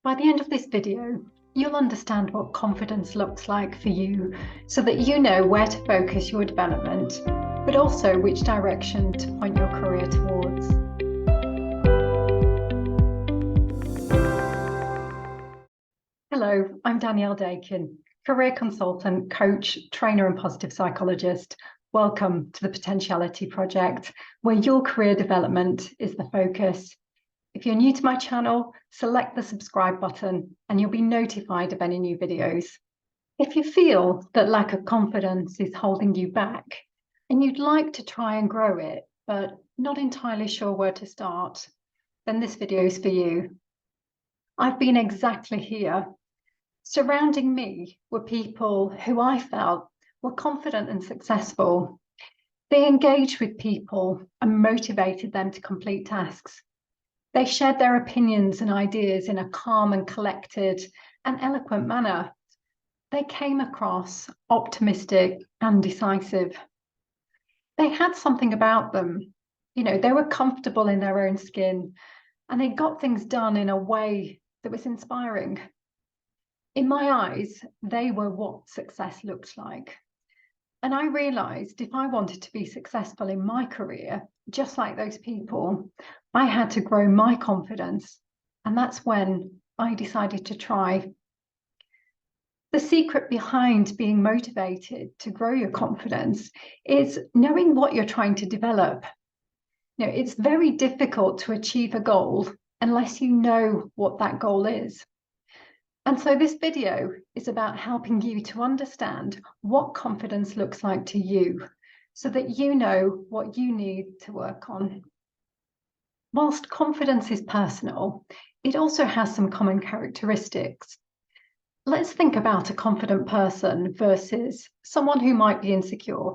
By the end of this video, you'll understand what confidence looks like for you so that you know where to focus your development, but also which direction to point your career towards. Hello, I'm Danielle Dakin, career consultant, coach, trainer and positive psychologist. Welcome to the Potentiality Project, where your career development is the focus. If you're new to my channel, select the subscribe button and you'll be notified of any new videos. If you feel that lack of confidence is holding you back and you'd like to try and grow it, but not entirely sure where to start, then this video is for you. I've been exactly here. Surrounding me were people who I felt were confident and successful. They engaged with people and motivated them to complete tasks. They shared their opinions and ideas in a calm and collected and eloquent manner. They came across optimistic and decisive. They had something about them. They were comfortable in their own skin and they got things done in a way that was inspiring. In my eyes, they were what success looked like. And I realized if I wanted to be successful in my career, just like those people, I had to grow my confidence. And that's when I decided to try. The secret behind being motivated to grow your confidence is knowing what you're trying to develop. It's very difficult to achieve a goal unless you know what that goal is. And so this video is about helping you to understand what confidence looks like to you so that you know what you need to work on. Whilst confidence is personal, it also has some common characteristics. Let's think about a confident person versus someone who might be insecure.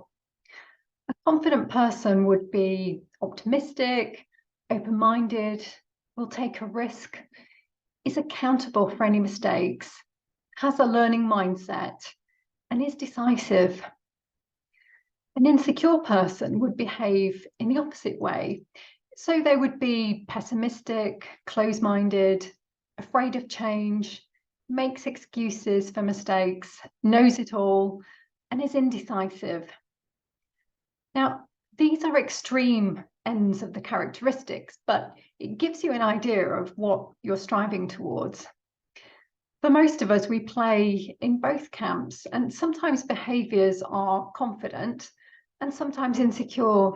A confident person would be optimistic, open-minded, will take a risk, is accountable for any mistakes, has a learning mindset, and is decisive. An insecure person would behave in the opposite way. So they would be pessimistic, close-minded, afraid of change, makes excuses for mistakes, knows it all, and is indecisive. Now, these are extreme ends of the characteristics, but it gives you an idea of what you're striving towards. For most of us, we play in both camps, and sometimes behaviours are confident and sometimes insecure.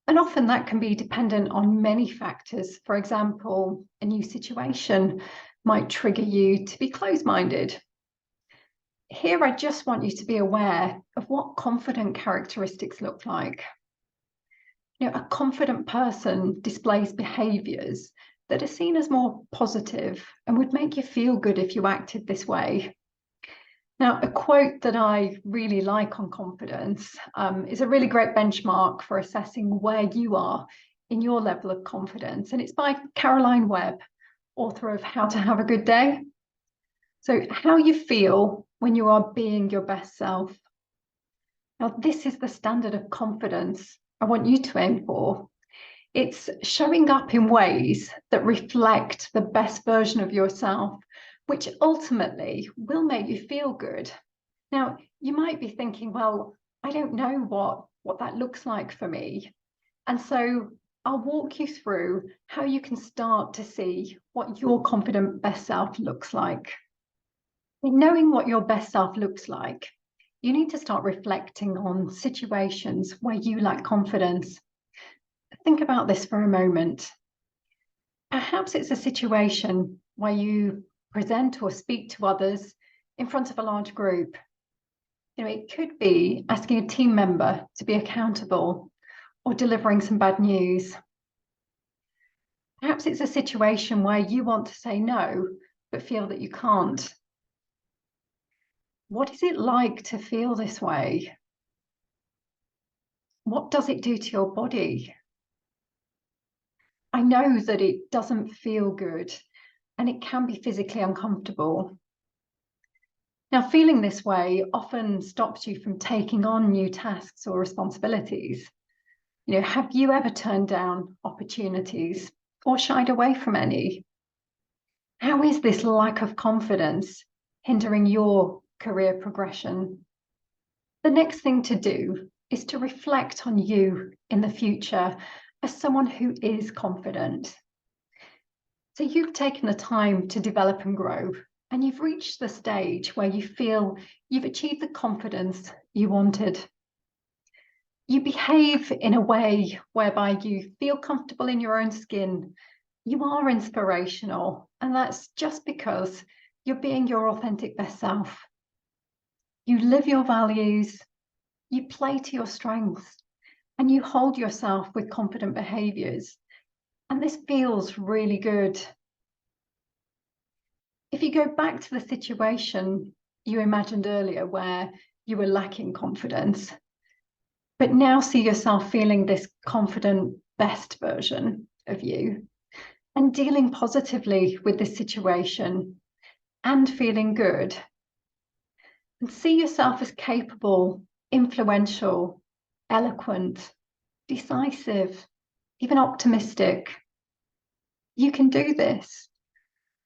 And often that can be dependent on many factors. For example, a new situation might trigger you to be close-minded. Here, I just want you to be aware of what confident characteristics look like. A confident person displays behaviours that are seen as more positive and would make you feel good if you acted this way. Now, a quote that I really like on confidence is a really great benchmark for assessing where you are in your level of confidence. And it's by Caroline Webb, author of How to Have a Good Day. So, how you feel when you are being your best self. Now, this is the standard of confidence I want you to aim for. It's showing up in ways that reflect the best version of yourself, which ultimately will make you feel good. Now, you might be thinking, well, I don't know what that looks like for me. And so I'll walk you through how you can start to see what your confident best self looks like. In knowing what your best self looks like, you need to start reflecting on situations where you lack confidence. Think about this for a moment. Perhaps it's a situation where you present or speak to others in front of a large group. It could be asking a team member to be accountable or delivering some bad news. Perhaps it's a situation where you want to say no, but feel that you can't. What is it like to feel this way? What does it do to your body? I know that it doesn't feel good and it can be physically uncomfortable. Now, feeling this way often stops you from taking on new tasks or responsibilities. Have you ever turned down opportunities or shied away from any? How is this lack of confidence hindering your career progression? The next thing to do is to reflect on you in the future as someone who is confident. So you've taken the time to develop and grow, and you've reached the stage where you feel you've achieved the confidence you wanted. You behave in a way whereby you feel comfortable in your own skin. You are inspirational, and that's just because you're being your authentic best self. You live your values, you play to your strengths, and you hold yourself with confident behaviors. And this feels really good. If you go back to the situation you imagined earlier where you were lacking confidence, but now see yourself feeling this confident, best version of you and dealing positively with this situation and feeling good, and see yourself as capable, influential, eloquent, decisive, even optimistic. You can do this,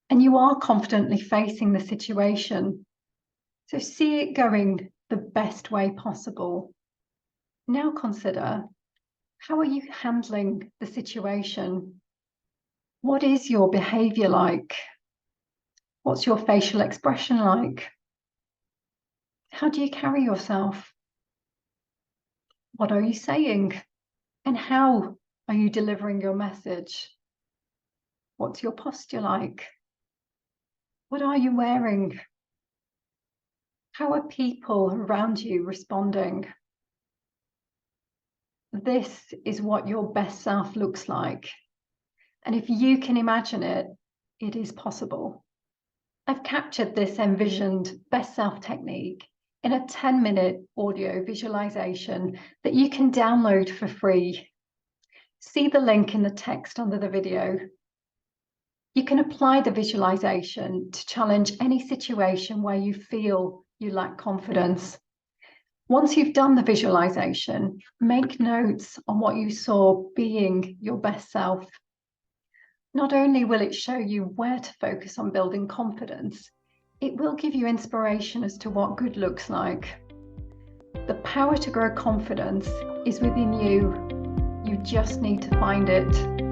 and you are confidently facing the situation. So see it going the best way possible. Now consider, how are you handling the situation? What is your behavior like? What's your facial expression like? How do you carry yourself? What are you saying? And how are you delivering your message? What's your posture like? What are you wearing? How are people around you responding? This is what your best self looks like. And if you can imagine it, it is possible. I've captured this envisioned best self technique in a 10-minute audio visualization that you can download for free. See the link in the text under the video. You can apply the visualization to challenge any situation where you feel you lack confidence. Once you've done the visualization, make notes on what you saw being your best self. Not only will it show you where to focus on building confidence, it will give you inspiration as to what good looks like. The power to grow confidence is within you. You just need to find it.